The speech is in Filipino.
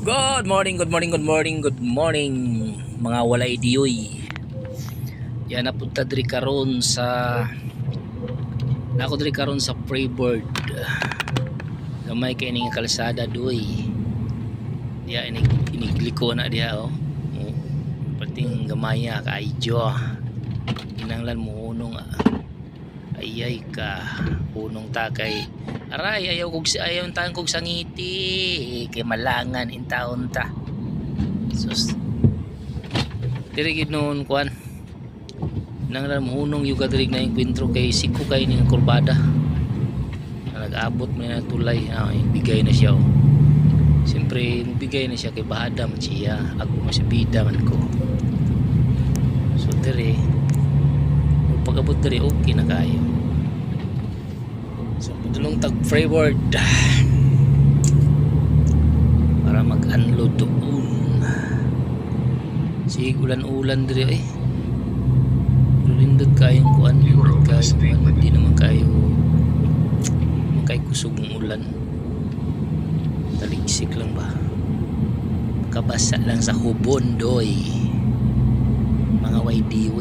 Good morning, good morning, good morning, good morning mga walay diyoy. Yan napunta diri karon sa Freebird. Gamay kay ning kalsada doy. Diya inigliko na diha oh. Pating gamaya kaayjo. Kinanglan mo unong ayay ka unong takay. Aray ayaw tang kog sangiti kay malangan in taon ta. Sus. Diri gid noon kuan. Nang hunong yung kadrig na enkwentro kay siko kay ning kurbada. Nag-abot man na tulay, bigay na siya. Siyempre, bigay na siya kay bahada man siya. Ako masibida man ko. So diri, pag-abot diri okay na kayo. So padulong tag Freebird para mag-unload doon. Sige ulan-ulan diri lindot kayong kuan, hindi naman kayo kusog ng ulan, taligsik lang ba, kabasa lang sa hubon doy mga YDW.